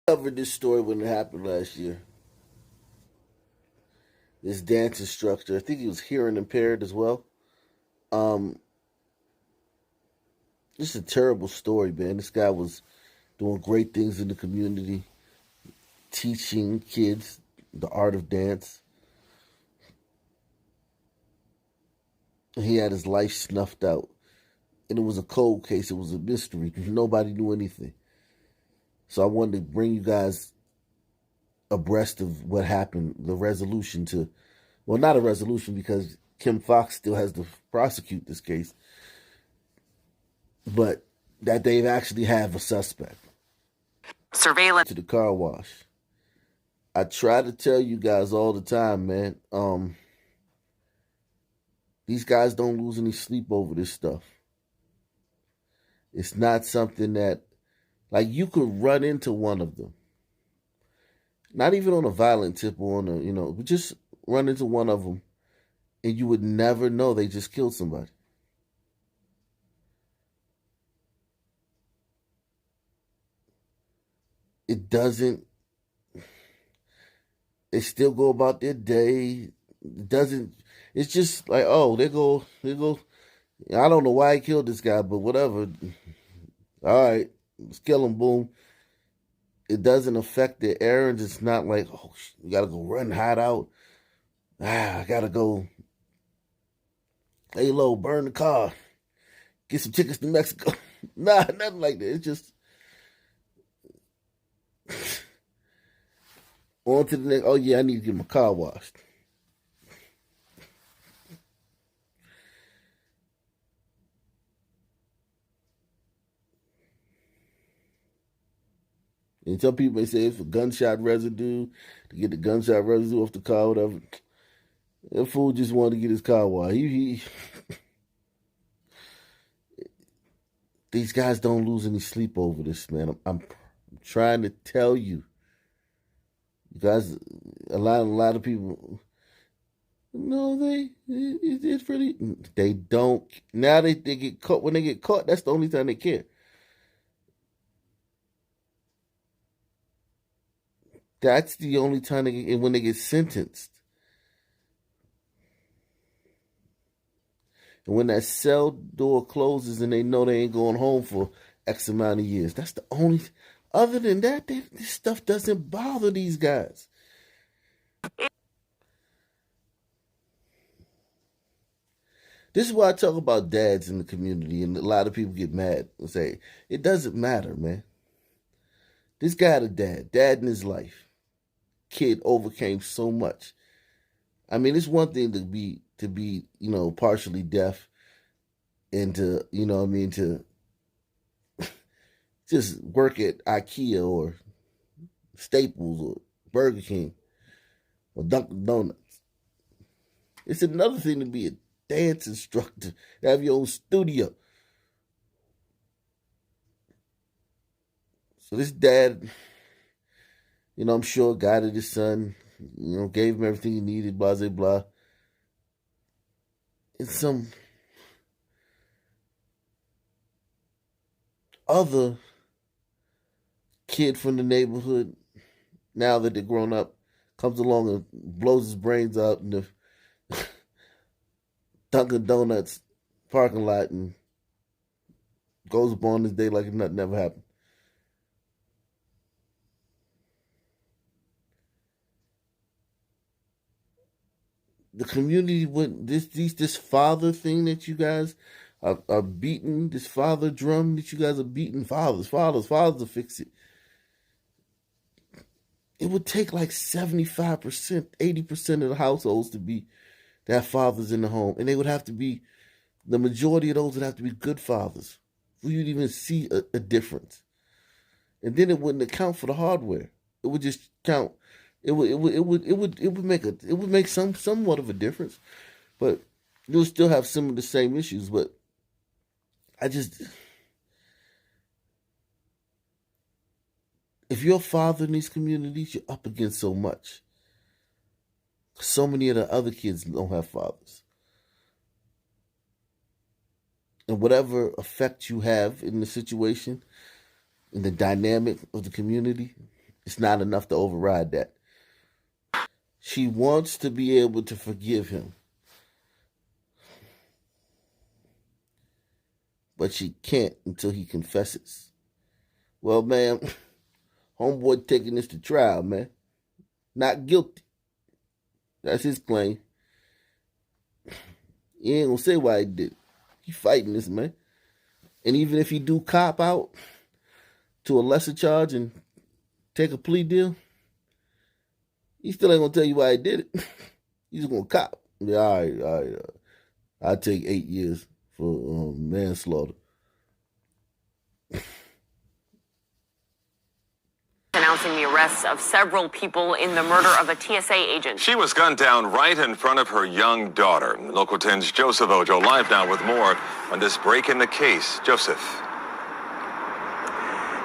Covered this story when it happened last year. This dance instructor, I think he was hearing impaired as well. Um, this is a terrible story, man. This guy was doing great things in the community, teaching kids the art of dance. He had his life snuffed out. And it was a cold case. It was a mystery. Nobody knew anything. So I wanted to bring you guys abreast of what happened, the resolution to, well, not a resolution because Kim Fox still has to prosecute this case, but that they actually have a suspect. Surveillance to the car wash. I try to tell you guys all the time, man. These guys don't lose any sleep over this stuff. It's not something that, like, you could run into one of them. Not even on a violent tip or on a, but just run into one of them and you would never know they just killed somebody. It doesn't, they still go about their day. It doesn't, it's just like, oh, they go. I don't know why he killed this guy, but whatever. All right, let's kill him, boom. It doesn't affect their errands. It's not like, oh, you gotta go run, hide out. I gotta go lay low, burn the car, get some tickets to Mexico. Nah, nothing like that. It's just on to the next. Oh yeah, I need to get my car washed. And some people may say it's for gunshot residue, to get the gunshot residue off the car, whatever. That fool just wanted to get his car washed. These guys don't lose any sleep over this, man. I'm trying to tell you. You guys, a lot of people. No, it's pretty. They don't. Now they get caught. When they get caught, that's the only time they care. That's the only time they get, and when they get sentenced. And when that cell door closes and they know they ain't going home for X amount of years, that's the only. Other than that, this stuff doesn't bother these guys. This is why I talk about dads in the community, and a lot of people get mad and say, it doesn't matter, man. This guy had a dad in his life. Kid overcame so much. I mean, it's one thing to be, partially deaf and to, to just work at IKEA or Staples or Burger King or Dunkin' Donuts. It's another thing to be a dance instructor, have your own studio. So this dad, I'm sure guided his son, gave him everything he needed, blah, blah, blah. And some other kid from the neighborhood, now that they're grown up, comes along and blows his brains out in the Dunkin' Donuts parking lot and goes upon his day like if nothing ever happened. The community went this father thing that you guys are beating, this father drum that you guys are beating, fathers to fix it. It would take like 75%, 80% of the households to have fathers in the home. And they would have to be, the majority of those would have to be good fathers for you to even see a difference. And then it wouldn't account for the hardware. It would just count. It would make somewhat of a difference, but you'll still have some of the same issues. But if you're a father in these communities, you're up against so much. So many of the other kids don't have fathers. And whatever effect you have in the situation, in the dynamic of the community, It's not enough to override that. She wants to be able to forgive him, but she can't until he confesses. Well, man, homeboy taking this to trial, man. Not guilty. That's his claim. He ain't gonna say why he did it. He fighting this, man. And even if he do cop out to a lesser charge and take a plea deal, he still ain't gonna tell you why he did it. He's just gonna cop. Yeah, all right. I'll take 8 years for manslaughter. Announcing the arrests of several people in the murder of a TSA agent. She was gunned down right in front of her young daughter. Local 10's Joseph Ojo live now with more on this break in the case. Joseph.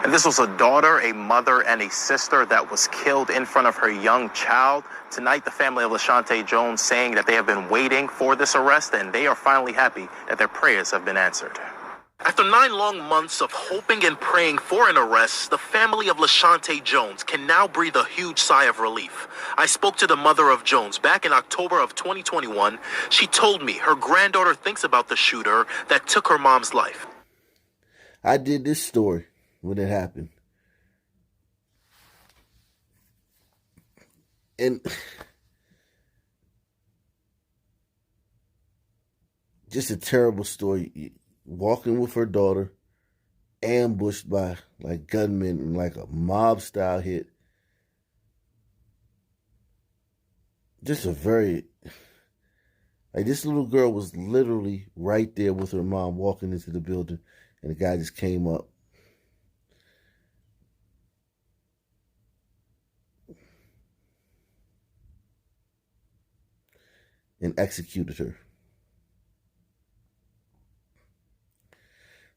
And this was a daughter, a mother, and a sister that was killed in front of her young child. Tonight, the family of LaShante Jones saying that they have been waiting for this arrest, and they are finally happy that their prayers have been answered. After 9 long months of hoping and praying for an arrest, the family of LaShante Jones can now breathe a huge sigh of relief. I spoke to the mother of Jones back in October of 2021. She told me her granddaughter thinks about the shooter that took her mom's life. I did this story when it happened. And just a terrible story. Walking with her daughter, ambushed by like gunmen in like a mob style hit. Just a very, like, this little girl was literally right there with her mom walking into the building, and the guy just came up. And executed her.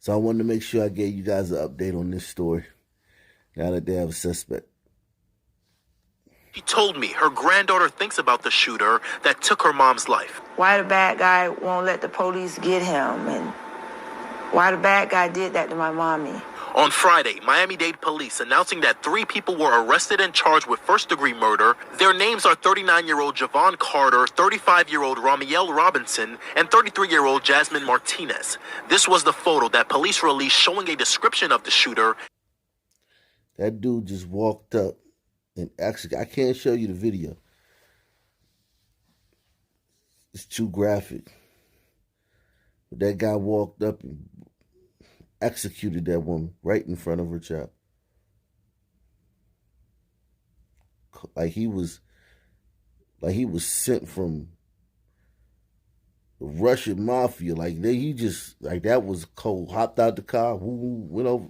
So I wanted to make sure I gave you guys an update on this story now that they have a suspect. She told me her granddaughter thinks about the shooter that took her mom's life. Why the bad guy won't let the police get him, and why the bad guy did that to my mommy. On Friday, Miami-Dade police announcing that 3 people were arrested and charged with first-degree murder. Their names are 39-year-old Javon Carter, 35-year-old Ramiel Robinson, and 33-year-old Jasmine Martinez. This was the photo that police released showing a description of the shooter. That dude just walked up, and actually, I can't show you the video. It's too graphic. But that guy walked up and executed that woman right in front of her child. Like he was sent from the Russian mafia. That was cold. Hopped out the car, went over.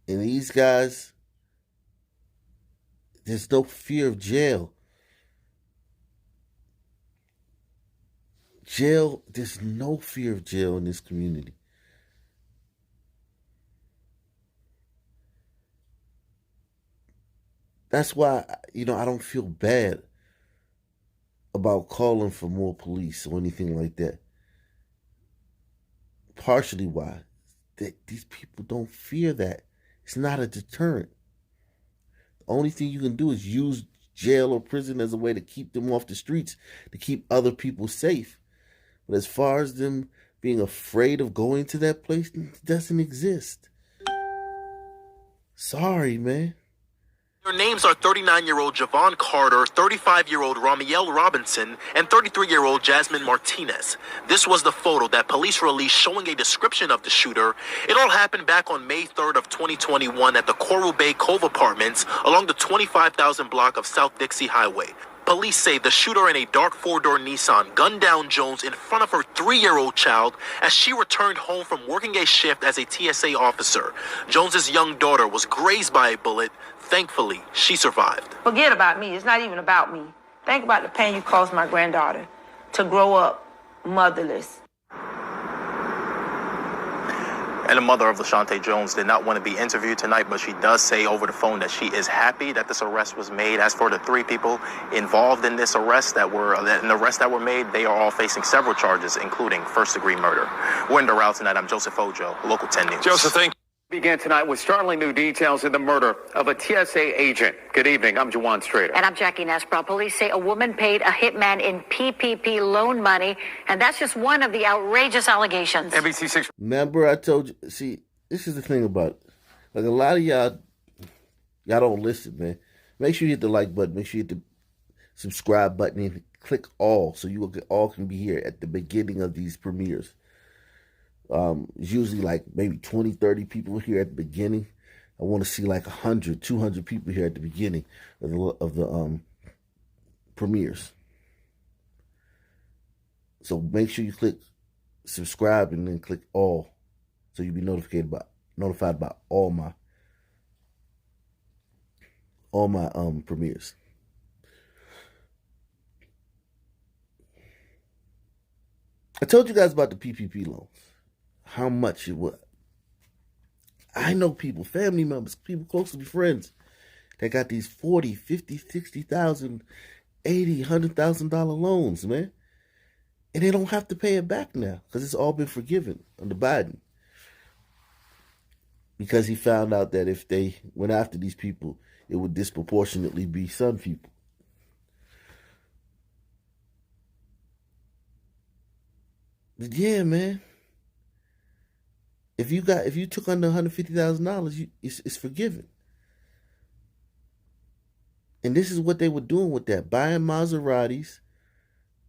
And these guys, there's no fear of jail. There's no fear of jail in this community. That's why, I don't feel bad about calling for more police or anything like that. Partially why? These people don't fear that. It's not a deterrent. The only thing you can do is use jail or prison as a way to keep them off the streets, to keep other people safe. But as far as them being afraid of going to that place, it doesn't exist. Sorry, man. Their names are 39-year-old Javon Carter, 35-year-old Ramiel Robinson, and 33-year-old Jasmine Martinez. This was the photo that police released showing a description of the shooter. It all happened back on May 3rd of 2021 at the Coral Bay Cove Apartments along the 25,000 block of South Dixie Highway. Police say the shooter in a dark 4-door Nissan gunned down Jones in front of her 3-year-old child as she returned home from working a shift as a TSA officer. Jones's young daughter was grazed by a bullet. Thankfully, she survived. Forget about me. It's not even about me. Think about the pain you caused my granddaughter to grow up motherless. And the mother of LaShante Jones did not want to be interviewed tonight, but she does say over the phone that she is happy that this arrest was made. As for the 3 people involved in this arrest that were made, they are all facing several charges, including first-degree murder. We're in the route tonight. I'm Joseph Ojo, Local 10 News. Joseph, thank you. Began tonight with startling new details in the murder of a TSA agent. Good evening. I'm Jawan Strader. And I'm Jackie Nesbrough. Police say a woman paid a hitman in PPP loan money, and that's just one of the outrageous allegations. NBC6. Remember, I told you. See, this is the thing about it. Like a lot of y'all don't listen, man. Make sure you hit the like button. Make sure you hit the subscribe button and click all, so you all can be here at the beginning of these premieres. It's usually like maybe 20, 30 people here at the beginning. I want to see like 100, 200 people here at the beginning of the premieres. So make sure you click subscribe and then click all, so you'll be notified about all my premieres. I told you guys about the PPP loans. How much it was. I know people, family members, people close to me, friends, that got these 40, 50, 60,000, 80, $100,000 loans, man. And they don't have to pay it back now because it's all been forgiven under Biden. Because he found out that if they went after these people, it would disproportionately be some people. But yeah, man. If you took under $150,000, it's forgiven. And this is what they were doing with that: buying Maseratis,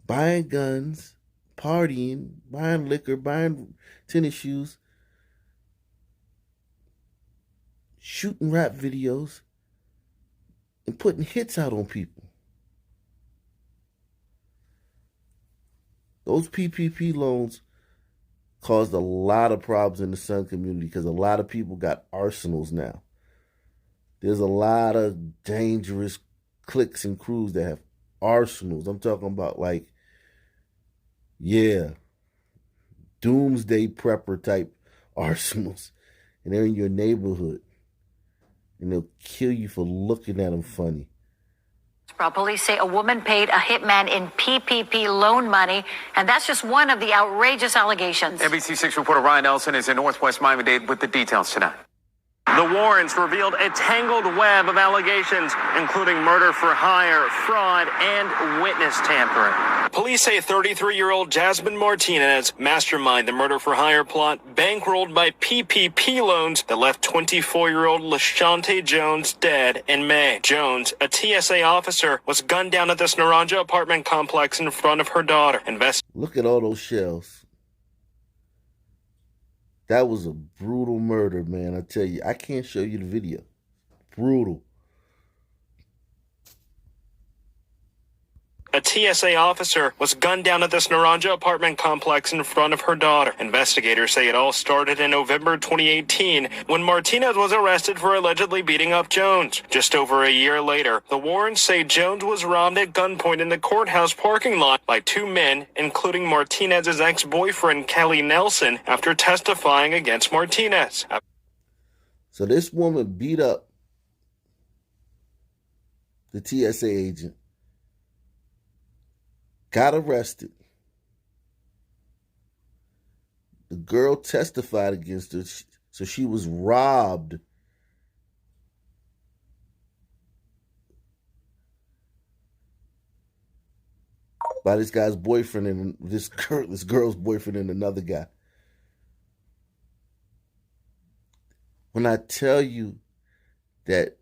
buying guns, partying, buying liquor, buying tennis shoes, shooting rap videos, and putting hits out on people. Those PPP loans caused a lot of problems in the Sun community because a lot of people got arsenals now. There's a lot of dangerous cliques and crews that have arsenals. I'm talking about doomsday prepper type arsenals. And they're in your neighborhood. And they'll kill you for looking at them funny. Police say a woman paid a hitman in PPP loan money, and that's just one of the outrageous allegations. NBC6 reporter Ryan Nelson is in Northwest Miami-Dade with the details tonight. The Warrens revealed a tangled web of allegations, including murder for hire, fraud, and witness tampering. Police say 33-year-old Jasmine Martinez masterminded the murder for hire plot bankrolled by PPP loans that left 24-year-old LaShante Jones dead in May. Jones, a TSA officer, was gunned down at this Naranja apartment complex in front of her daughter. Look at all those shells. That was a brutal murder, man. I tell you, I can't show you the video. Brutal. A TSA officer was gunned down at this Naranja apartment complex in front of her daughter. Investigators say it all started in November 2018 when Martinez was arrested for allegedly beating up Jones. Just over a year later, the Warrens say Jones was robbed at gunpoint in the courthouse parking lot by two men, including Martinez's ex-boyfriend, Kelly Nelson, after testifying against Martinez. So this woman beat up the TSA agent, got arrested. The girl testified against her, so she was robbed. By this guy's boyfriend and this girl's boyfriend and another guy. When I tell you that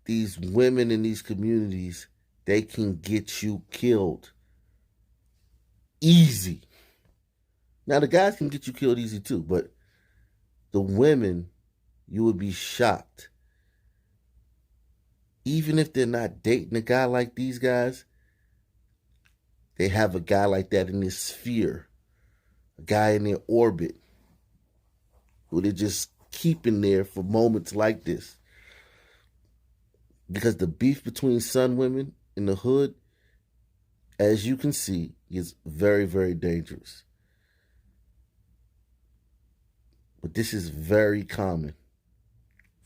these women in these communities, they can get you killed. Easy. Now, the guys can get you killed easy too, but the women, you would be shocked. Even if they're not dating a guy like these guys, they have a guy like that in their sphere, a guy in their orbit, who they're just keeping there for moments like this. Because the beef between Sun women in the hood, as you can see, is very, very dangerous. But this is very common.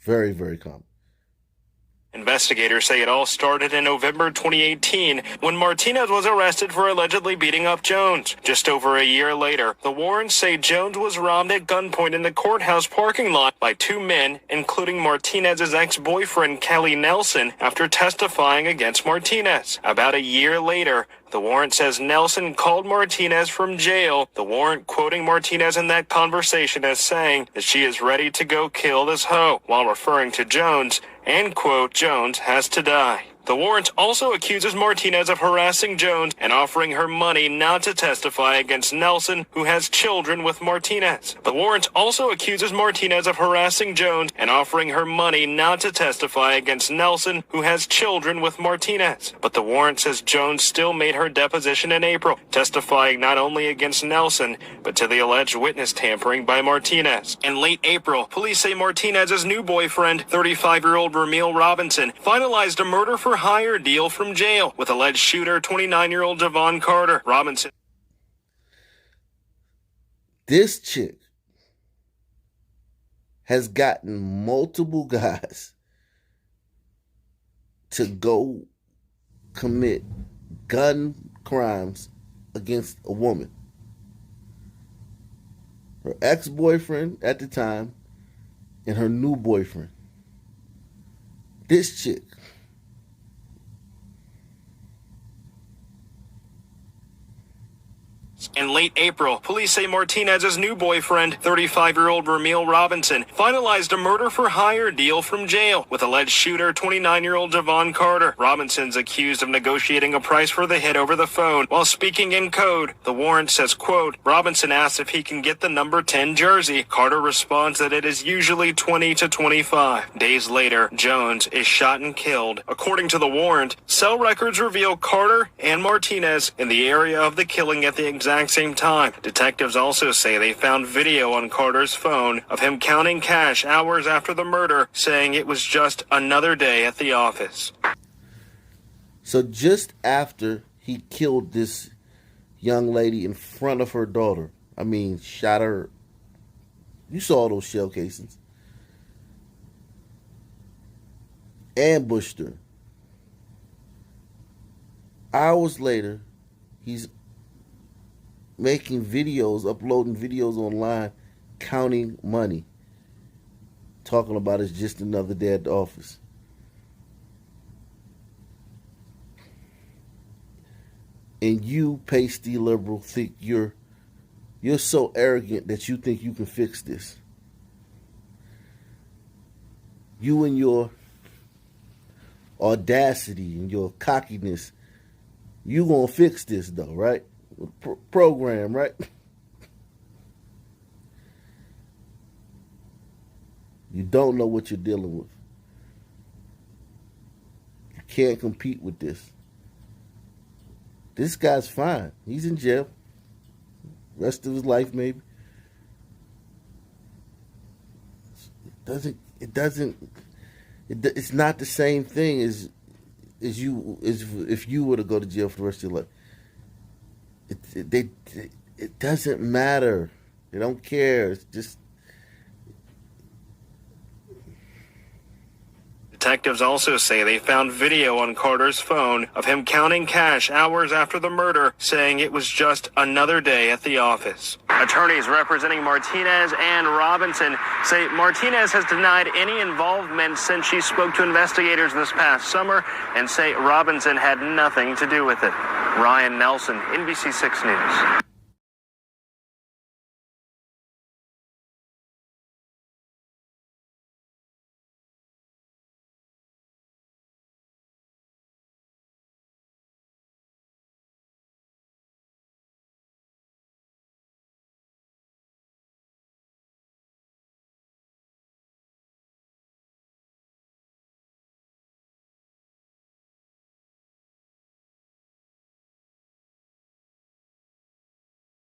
Very, very common. Investigators say it all started in November 2018 when Martinez was arrested for allegedly beating up Jones. Just over a year later, the Warrens say Jones was robbed at gunpoint in the courthouse parking lot by two men, including Martinez's ex-boyfriend Kelly Nelson, after testifying against Martinez. About a year later, the warrant says Nelson called Martinez from jail, the warrant quoting Martinez in that conversation as saying that she is ready to go kill this hoe, while referring to Jones, and quote, Jones has to die. The warrant also accuses Martinez of harassing Jones and offering her money not to testify against Nelson, who has children with Martinez. The warrant also accuses Martinez of harassing Jones and offering her money not to testify against Nelson, who has children with Martinez. But the warrant says Jones still made her deposition in April, testifying not only against Nelson, but to the alleged witness tampering by Martinez. In late April, police say Martinez's new boyfriend, 35-year-old Ramil Robinson, finalized a murder for hire deal from jail with alleged shooter 29-year-old Javon Carter. Robinson. This chick has gotten multiple guys to go commit gun crimes against a woman. Her ex-boyfriend at the time and her new boyfriend. This chick In late April, police say Martinez's new boyfriend, 35-year-old Ramil Robinson, finalized a murder for hire deal from jail with alleged shooter 29-year-old Javon Carter. Robinson's accused of negotiating a price for the hit over the phone while speaking in code. The warrant says, quote, Robinson asks if he can get the number 10 jersey. Carter responds that it is usually 20 to 25. Days later, Jones is shot and killed. According to the warrant, cell records reveal Carter and Martinez in the area of the killing at the exact same time. Detectives also say they found video on Carter's phone of him counting cash hours after the murder, saying it was just another day at the office. So just after he killed this young lady in front of her daughter, shot her. You saw those shell casings. Ambushed her. Hours later, he's making videos, uploading videos online, counting money. Talking about it's just another day at the office. And you, pasty liberal, think you're so arrogant that you think you can fix this. You and your audacity and your cockiness, you gonna fix this though, right? Program, right? You don't know what you're dealing with. You can't compete with this. This guy's fine. He's in jail. Rest of his life, maybe. It's not the same thing as if you were to go to jail for the rest of your life. It doesn't matter. They don't care. It's just. Detectives also say they found video on Carter's phone of him counting cash hours after the murder, saying it was just another day at the office. Attorneys representing Martinez and Robinson say Martinez has denied any involvement since she spoke to investigators this past summer and say Robinson had nothing to do with it. Ryan Nelson, NBC6 News.